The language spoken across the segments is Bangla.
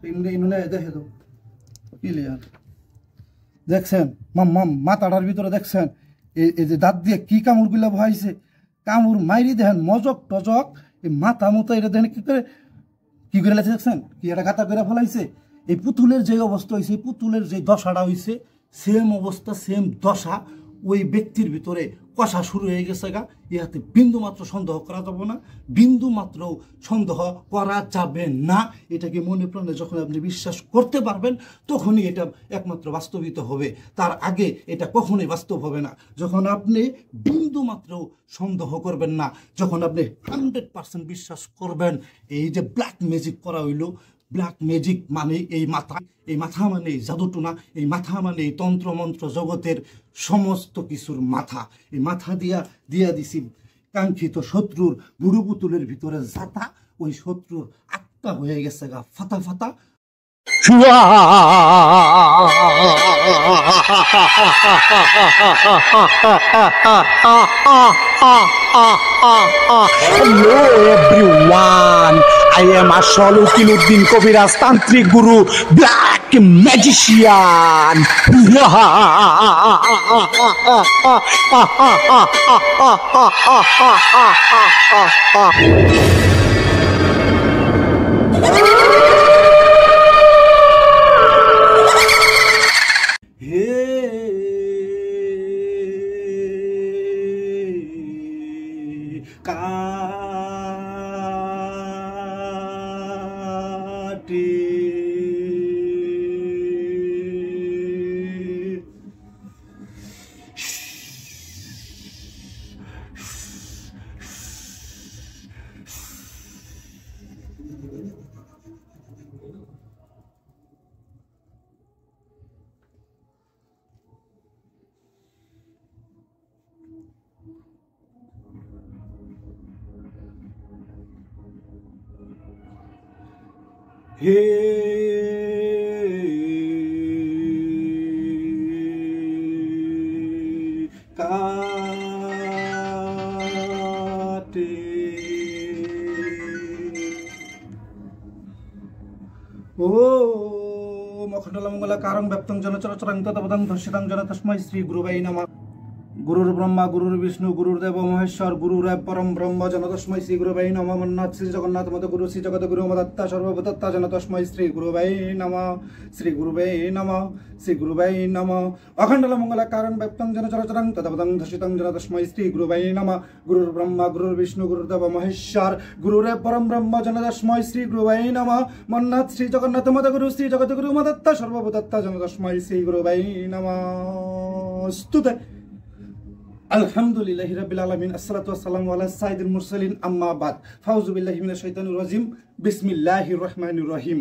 ইনুনে দেখে তো ক্লিয়ার দেখছেন মাথাটার ভিতরে দেখছেন এই যে দাঁত দিয়ে কি কামড়গুলা বহাইছে কামড় মাইরি দেখেন মজক টজক এই মাথা মতো এটা দেখেন কি করে লাগছে দেখছেন কি এটা গাতা করে ফেলাইছে এই পুতুলের যে অবস্থা হয়েছে এই পুতুলের যে দশাটা হয়েছে সেম অবস্থা সেম দশা ওই ব্যক্তির ভিতরে কষা শুরু হয়ে গেছে গা ইহাতে বিন্দু মাত্র সন্দেহ করা যাবে না বিন্দু মাত্র সন্দেহ করা যাবে না এটাকে মনে প্রাণে যখন আপনি বিশ্বাস করতে পারবেন তখনই এটা একমাত্র বাস্তবিত হবে তার আগে এটা কখনোই বাস্তব হবে না যখন আপনি বিন্দু মাত্র সন্দেহ করবেন না যখন আপনি 100% বিশ্বাস করবেন এই যে ব্ল্যাক ম্যাজিক করা হইলো ব্ল্যাক ম্যাজিক মানে এই মাথা মানে এই জাদুটোনা এই মাথা মানে এই তন্ত্রমন্ত্র জগতের সমস্ত কিছুর মাথা এই মাথা দিয়া দিছি কাঙ্ক্ষিত শত্রুর বুড়ো পুতুলের ভিতরে জাতা ওই শত্রুর আত্মা হয়ে গেছে গা ফাতা ফাতা Hello everyone, I am Ashol Ukiluddin Kobiraj Tantric Guru, Black Magician. মখণ্ডলমঙ্গলা কারং ব্যক্তং জনচরচরং তদপদং ধর্ষিতং জন তস্मै শ্রী গুরুবাই নমঃ গুরুর ব্রহ্মা গুরুর বিষ্ণু গুরুর্দেব মহেশ্বর গুরুরেব পরম ব্রহ্ম জন তস্मै শ্রী গুরুবাই নমঃ মন্নাথ শ্রী জগন্নাথ মত গুরু শ্রী জগত গুরু মদত্তা সর্বভূতত্তা জন তস্मै শ্রী গুরুবাই নমঃ শ্রী গুরুবাই নমঃ শ্রী গুরুবাই নমঃ অখণ্ডলমঙ্গলা কারং ব্যক্তং জনচরচরং তদপদং ধর্ষিতং জন তস্मै শ্রী গুরুবাই নমঃ গুরুর ব্রহ্মা গুরুর বিষ্ণু গুরুর্দেব মহেশ্বর গুরুরেব পরম ব্রহ্ম জন তস্मै শ্রী গুরুবাই নমঃ মন্নাথ শ্রী জগন্নাথ মত গুরু শ্রী জগত গুরু মদত্তা সর্বভূতত্তা জন তস্मै শ্রী গুরুবাই নমঃ স্তুতে আলহামদুলিল্লাহি রাব্বিল আলামিন আসসালাতু ওয়াসসালামু আলা সাইয়্যিদিল মুরসালিন আম্মা বাদ ফাউযু বিল্লাহি মিনাশ শাইতানির রাজিম বিসমিল্লাহির রহমানির রহিম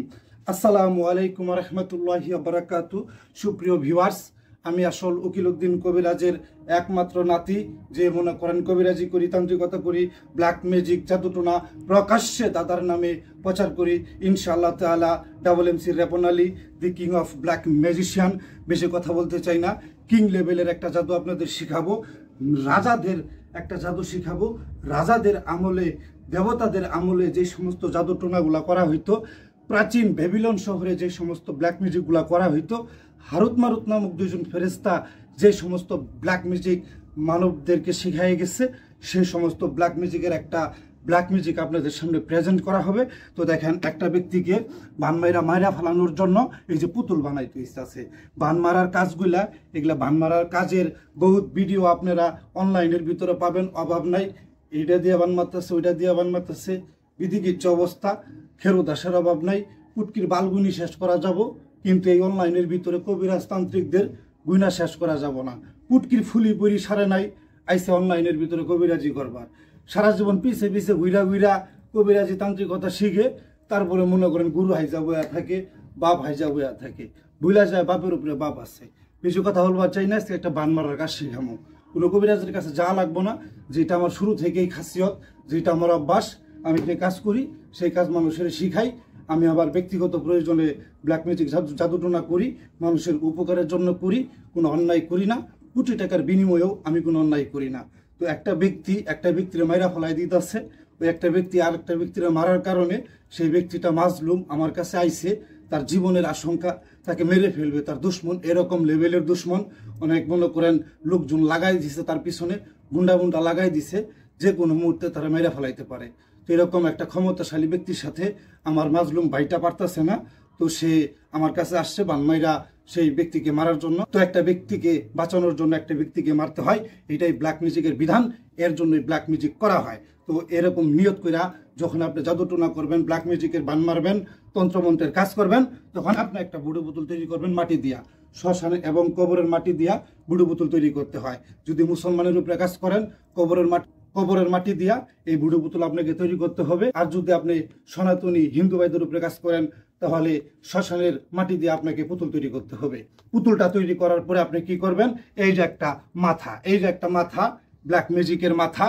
আসসালামু আলাইকুম ওয়া রাহমাতুল্লাহি ওয়া বারাকাতুহু সুপ্রিয় ভিউয়ার্স আমি আসল উকিলউদ্দিন কবিরাজের একমাত্র নাতি যে মনে করেন কবিরাজি করি তান্ত্রিকতা করি ব্ল্যাক ম্যাজিক জাদুটোনা প্রকাশ্যে দাদার নামে প্রচার করি ইনশাআল্লাহ তাআলা double MC Repon Ali the king of black magician বেশি কথা বলতে চাই না কিং লেভেলের একটা জাদু আপনাদের শিখাবো রাজাদের একটা জাদু শিখাবো রাজাদের আমলে দেবতাদের আমলে যে সমস্ত জাদু টোনাগুলা করা হইতো প্রাচীন বেবিলন শহরে যে সমস্ত ব্ল্যাক ম্যাজিকগুলা করা হইতো হারুত মারুত নামক দুইজন ফেরেস্তা যে সমস্ত ব্ল্যাক ম্যাজিক মানবদেরকে শিখাই গেছে সেই সমস্ত ব্ল্যাক ম্যাজিকের একটা ব্ল্যাক ম্যাজিক আপনাদের সামনে প্রেজেন্ট করা হবে তো দেখেন একটা ব্যক্তিকে বান মাইরা ফেলানোর জন্য এই যে পুতুল বানাইতে ইচ্ছা আছে বান মারার কাজগুলা এগুলা বান মারার কাজের বহুত ভিডিও আপনারা অনলাইনের ভিতরে পাবেন অভাব নাই এইটা দিয়ে বান মারতেছে ওইটা দিয়ে বান মারতেছে বিধিগিচ্ছ অবস্থা খেরোদাসের অভাব নাই পুটকির বালগুনি শেষ করা যাব কিন্তু এই অনলাইনের ভিতরে কবিরাজ তান্ত্রিকদের গুইনা শেষ করা যাব না পুটকির ফুলি পরি সারে নাই আইসে অনলাইনের ভিতরে কবিরাজি করবার সারা জীবন পিছে পিছে ঘুরা কবিরাজি তান্ত্রিকতা শিখে তারপরে মনে করেন গুরু হাইজা বয়া থাকে বাপ হাইজা বয়া থাকে ভুলা যায় বাপের উপরে বাপ আছে বেশি কথা বলবার চাই না একটা বান মারার কাজ শিখামো কোনো কবিরাজের কাছে যা লাগবো না যেটা আমার শুরু থেকেই খাসিয়ত যেটা আমার অভ্যাস আমি যে কাজ করি সেই কাজ মানুষের শিখাই আমি আবার ব্যক্তিগত প্রয়োজনে ব্ল্যাক ম্যাজিক জাদুটোনা করি মানুষের উপকারের জন্য করি কোনো অন্যায় করি না কোটি টাকার বিনিময়েও আমি কোনো অন্যায় করি না তো একটা ব্যক্তির মাইরা ফলাই দিতেছে ওই একটা ব্যক্তি আর একটা ব্যক্তির মারার কারণে সেই ব্যক্তিটা মাজলুম আমার কাছে আইছে তার জীবনের আশঙ্কা, তাকে মেরে ফেলবে, তার দুশ্মন, এরকম লেভেলের দুশ্মন। অনেক মনে করেন লোকজন লাগাই দিছে তার পিছনে, গুন্ডা গুন্ডা লাগাই দিছে, যে কোনো মুহূর্তে তারা মেরে ফেলাইতে পারে। তো এরকম একটা ক্ষমতাশালী ব্যক্তির সাথে আমার মাজলুম ভাইটা পারতেছে না, তো সে আমার কাছে আসছে বানমাইরা সেই ব্যক্তিকে মারার জন্য। তো একটা ব্যক্তিকে বাঁচানোর জন্য একটা ব্যক্তিকে মারতে হয়, এটাই ব্ল্যাক ম্যাজিকের বিধান, এর জন্যই ব্ল্যাক ম্যাজিক করা হয়। তো এরকম নিয়ত কইরা যখন আপনি জাদুটোনা করবেন, ব্ল্যাক ম্যাজিকের বান মারবেন, তন্ত্রমন্ত্রের কাজ করবেন, তখন আপনি একটা বুড়ো বোতল তৈরি করবেন মাটি দিয়া, শ্মশানে এবং কবরের মাটি দিয়া বুড়ো বোতল তৈরি করতে হয়। যদি মুসলমানের উপরে কাজ করেন, কবরের মাটি দিয়া এই বুড়ো বোতল আপনাকে তৈরি করতে হবে। আর যদি আপনি সনাতনী হিন্দু ভাইদের উপরে কাজ করেন, তাহলে শ্মশানের মাটি দিয়ে আপনাকে পুতুল তৈরি করতে হবে। পুতুলটা তৈরি করার পরে আপনি কি করবেন, এই যে একটা মাথা, এই যে একটা মাথা, ব্ল্যাক ম্যাজিকের মাথা,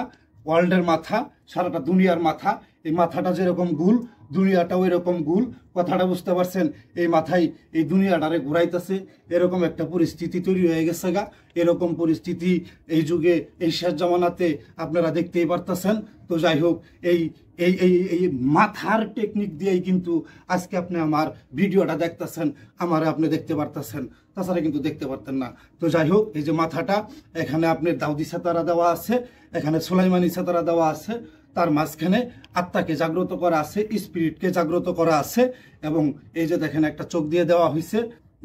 ওয়ার্ল্ডের মাথা, সারাটা দুনিয়ার মাথা, এই মাথাটা যেরকম গুল, দুনিয়াটাও এরকম গুল। কথাটা বুঝতে পারছেন? এই মাথায় এই দুনিয়াটারে ঘুরাইতেছে, এরকম একটা পরিস্থিতি তৈরি হয়ে গেছে গা। এরকম পরিস্থিতি এই যুগে, এই শেষ জামানাতে আপনারা দেখতেই পারতেছেন। তো যাই হোক, এই এই এই এই মাথার টেকনিক দিয়েই কিন্তু আজকে আপনি আমার ভিডিওটা দেখতেছেন, আমার আপনি দেখতে পারতেছেন, তাছাড়া কিন্তু দেখতে পারতেন না। তো যাই হোক, এই যে মাথাটা, এখানে আপনার দাউদি সাতারা দেওয়া আছে, এখানে সুলাইমানি সাতারা দেওয়া আছে, তার মাঝখানে আত্মাকে জাগ্রত করা আছে, স্পিরিটকে জাগ্রত করা আছে, এবং এই যে দেখেন একটা চোখ দিয়ে দেওয়া হয়েছে,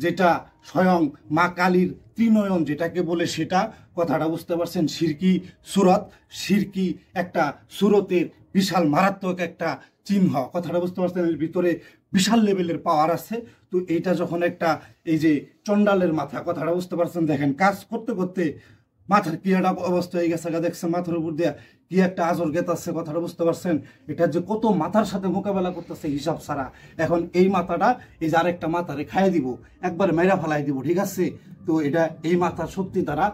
যেটা স্বয়ং মা কালীর ত্রিনয়ন যেটাকে বলে সেটা। কথাটা বুঝতে পারছেন? শিরকি সুরত, শিরকি একটা সুরতের বিশাল মারাত্মক একটা চিহ্ন। কথাটা বুঝতে পারছেন? এর ভিতরে বিশাল লেভেলের পাওয়ার আছে। তো এইটা যখন একটা, এই যে চন্ডালের মাথা, কথাটা বুঝতে পারছেন? দেখেন কাজ করতে করতে মাথার কি একটা অবস্থা হয়ে গেছে, দেখছেন মাথার উপর দিয়ে কি একটা আজর গেতাছে। কথাটা বুঝতে পারছেন? এটা যে কত মাথার সাথে মোকাবেলা করতেছে হিসাব ছাড়া। এখন এই মাথাটা, এই যে আরেকটা মাথারে খাইয়ে দিব, একবারে মেরা ফেলাই দিব, ঠিক আছে? তো এটা এই মাথার শক্তি দ্বারা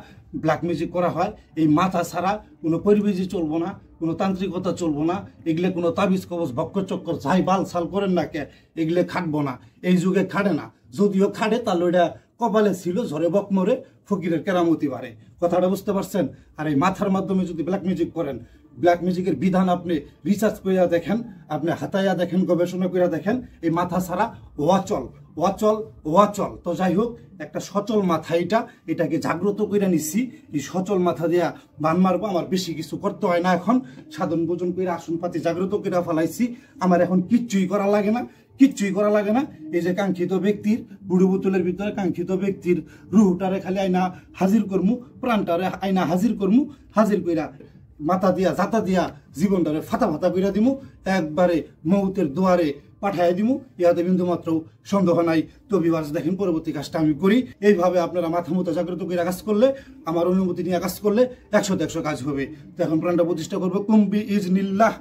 ব্ল্যাক ম্যাজিক করা হয়। এই মাথা ছাড়া কোনো পরিবেশই চলবো না, কোনো তান্ত্রিকতা চলবো না, এগুলো কোনো তাবিজ কবজ ভক্কর চক্কর যাই বাল সাল করেন না কে, এগুলো খাটবো না। এই যুগে খাটে না, যদিও খাটে তাহলে ওইটা কপালে ছিল, ঝরে বক মরে ফকিরের কেরামতি বাড়ে। কথাটা বুঝতে পারছেন? আর এই মাথার মাধ্যমে যদি ব্ল্যাক ম্যাজিক করেন, ব্ল্যাক ম্যাজিকের বিধান আপনি রিসার্চ করিয়া দেখেন, আপনি হাতাইয়া দেখেন, গবেষণা করিয়া দেখেন, এই মাথা ছাড়া ওয়াচল ওয়াচল ওয়াচল। তো যাই হোক, একটা সচল মাথা, এটাকে জাগ্রত করে নিচ্ছি। এই সচল মাথা দিয়া বান মারবো, আমার বেশি কিছু করতে হয় না। এখন সাধন ভোজন করে আসন পাতি জাগ্রত করে ফেলাইছি, আমার এখন কিচ্ছুই করা লাগে না, কিচ্ছুই করা লাগে না। এই যে কাঙ্ক্ষিত ব্যক্তির বুড়ো বোতলের ভিতরে কাঙ্ক্ষিত ব্যক্তির রুহটারে খালি আইনা হাজির করমু, প্রাণটারে আইনা হাজির করমু, হাজির কইরা মাথা দিয়া জাতা দিয়া জীবনটারে ফাতা ফাতা কইরা দিমু, একবারে মৌতের দুয়ারে পাঠাই দিমু। ইহাতে বিন্দু মাত্র সন্দেহ নাই। তো ভিউয়ার্স দেখেন, পরবর্তী কাজটা আমি করি। এইভাবে আপনারা মাথা মতো জাগ্রত করে কাজ করলে, আমার অনুমতি নিয়ে কাজ করলে 100তে 100 কাজ হবে। তো এখন প্রাণটা প্রতিষ্ঠা করবো কুম্বি ইজনিল্লাহ।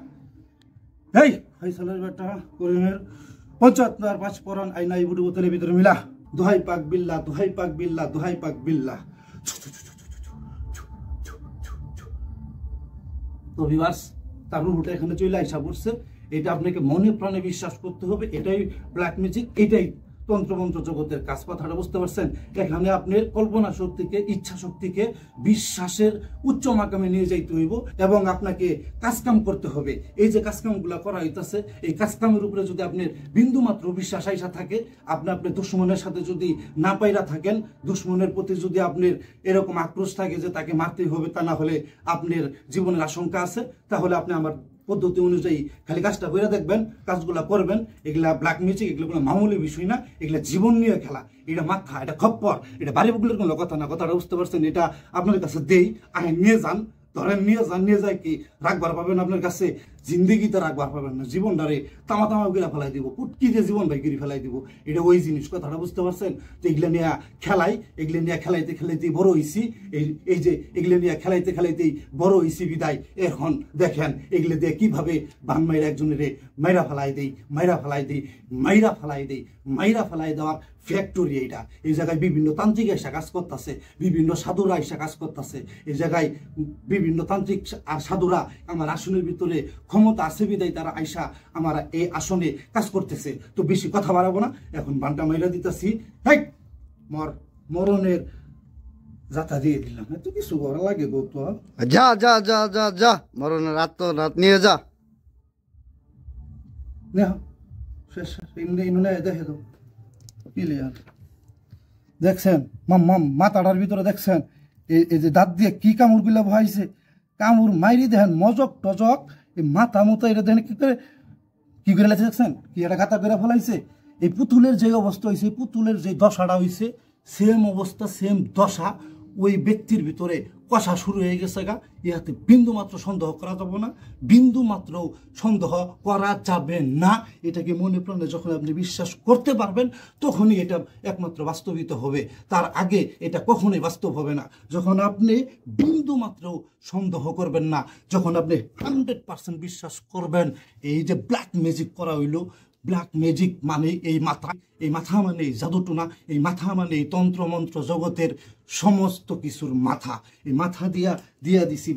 এই ফয়সালের বেটা করিমের 75 5 পরান আইনা এই বুড়ো বোতলের ভিতরে মিলা। দোহাই পাক বিল্লাহ, দোহাই পাক বিল্লাহ, দোহাই পাক বিল্লাহ। তো ভিউয়ার্স, তার রুহটা এখানে চলে আইসা পড়ছে। এটা আপনাকে মনে প্রাণে বিশ্বাস করতে হবে, এটাই ব্ল্যাক ম্যাজিক, এটাই তন্ত্রমন্ত্র জগতের কাজ। কথাটা বুঝতে পারছেন? এখানে আপনার কল্পনা শক্তিকে, ইচ্ছা শক্তিকে বিশ্বাসের উচ্চ মাকামে নিয়ে যাইতে হইব, এবং আপনাকে কাজকাম করতে হবে। এই যে কাজকামগুলা করা হইতেছে, এই কাজকামের উপরে যদি আপনার বিন্দু মাত্র বিশ্বাস আইসা থাকে, আপনার দুশ্মনের সাথে যদি না পাইরা থাকেন, দুশ্মনের প্রতি যদি আপনার এরকম আক্রোশ থাকে যে তাকে মারতেই হবে, তা না হলে আপনার জীবনের আশঙ্কা আছে, তাহলে আপনি আমার পদ্ধতি অনুযায়ী খালি কাজটা করে দেখবেন, কাজগুলা করবেন। এগুলা ব্ল্যাক ম্যাজিক, এগুলো কোনো মামুলি বিষয় না, এগুলা জীবন নিয়ে খেলা। এটা মাথা, এটা খপ্পর, এটা বাড়ি বুকলের কোনো কথা না। কথাটা বুঝতে পারছেন? এটা আপনার কাছে দেই, আহে নিয়ে যান, ধরেন নিয়ে যান, নিয়ে যায় কি রাখবার পাবেন আপনার কাছে? জিন্দিগিতে রাখবার পাবেন না, জীবনটারে তামা তামা করে ফেলাই দিব, পুটকি দিয়ে জীবন ভাই করে ফেলাই দিব। এটা ওই জিনিস। কথাটা বুঝতে পারছেন? তো এগুলো নিয়ে খেলাই, এগুলো নিয়ে খেলাইতে খেলাইতেই বড় হইছি। এই যে এগুলো নিয়ে খেলাইতে খেলাইতেই বড় হইছি বিদায়। এখন দেখেন এগুলো দিয়ে কিভাবে বান মাইরা একজনের মাইরা ফেলাই দেই, মাইরা ফেলাই দেই, মাইরা ফেলাই দেই, মাইরা ফেলাই দেওয়ার ফ্যাক্টরি এইটা। এই জায়গায় বিভিন্ন তান্ত্রিক এসে কাজ করতেছে, বিভিন্ন সাধুরা এসে কাজ করতেছে। এই জায়গায় বিভিন্ন তান্ত্রিক সাধুরা আমার আসনের ভিতরে ক্ষমতা আছে বিদায় তারা আইসা আমার এই আসনে কাজ করতেছে। তো বেশি কথা বাড়াবো না, এখন বানটা মাইরা দিতেছি। মরণের যাতা দিয়ে দিলাম, এত কিছু করা লাগে গো। তো যা যা যা যা যা, মরণের রাত নিয়ে যা। শেষ দেখে দাও। ক্লিয়ার। দেখছেন মাথাটার ভিতরে দেখছেন এই যে দাঁত দিয়ে কি কামড় গুলা ভয়াইছে, কামড় মাইরি দেখেন মজক টজক এই মাথা মতো এটা দেখেন কি করে লাগছে দেখছেন, কি একটা গাতা করে ফেলাইছে। এই পুতুলের যে অবস্থা হয়েছে, পুতুলের যে দশাটা হয়েছে, সেম অবস্থা সেম দশা ওই ব্যক্তির ভিতরে কষা শুরু হয়ে গেছে গা। ইহাতে বিন্দু মাত্র সন্দেহ করা যাবে না, বিন্দু মাত্র সন্দেহ করা যাবে না। এটাকে মনে প্রাণে যখন আপনি বিশ্বাস করতে পারবেন তখনই এটা একমাত্র বাস্তবিত হবে, তার আগে এটা কখনোই বাস্তব হবে না। যখন আপনি বিন্দু মাত্র সন্দেহ করবেন না, যখন আপনি 100% বিশ্বাস করবেন এই যে ব্ল্যাক ম্যাজিক করা হইল, ব্ল্যাক ম্যাজিক মানে এই মাথা মানে এই জাদুটোনা, এই মাথা মানে এই তন্ত্রমন্ত্র জগতের সমস্ত কিছুর মাথা। এই মাথা দিয়া দিছি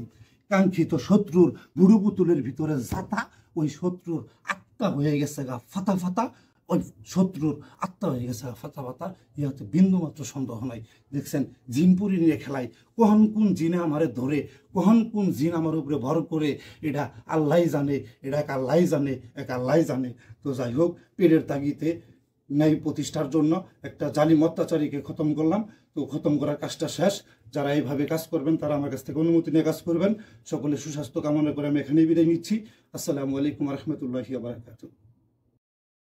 কাঙ্ক্ষিত শত্রুর বুড়ু পুতুলের ভিতরে জাতা, ওই শত্রুর আত্মা হয়ে গেছে গা ফাতা ফাতা, ওই শত্রুর আত্মা হয়ে গেছে ফাতা ফাতা। ইহাতে বিন্দু মাত্র সন্দেহ নাই। দেখছেন জিনপুরি নিয়ে খেলায় কখন কোন জিনে আমারে ধরে, কখন কোন জিন আমার উপরে ভর করে, এটা আল্লাহ জানে, এটা এক আল্লাহ জানে, এক আল্লাহ জানে। তো যাই হোক, পেটের তাগিতে ন্যায় প্রতিষ্ঠার জন্য একটা জালিম অত্যাচারীকে খতম করলাম। তো খতম করার কাজটা শেষ। যারা এইভাবে কাজ করবেন তারা আমার কাছ থেকে অনুমতি নিয়ে কাজ করবেন। সকলে সুস্বাস্থ্য কামনা করে আমি এখানেই বিদায় নিচ্ছি। আসসালামু আলাইকুম রহমতুল্লাহি ওয়া বারাকাতুহু।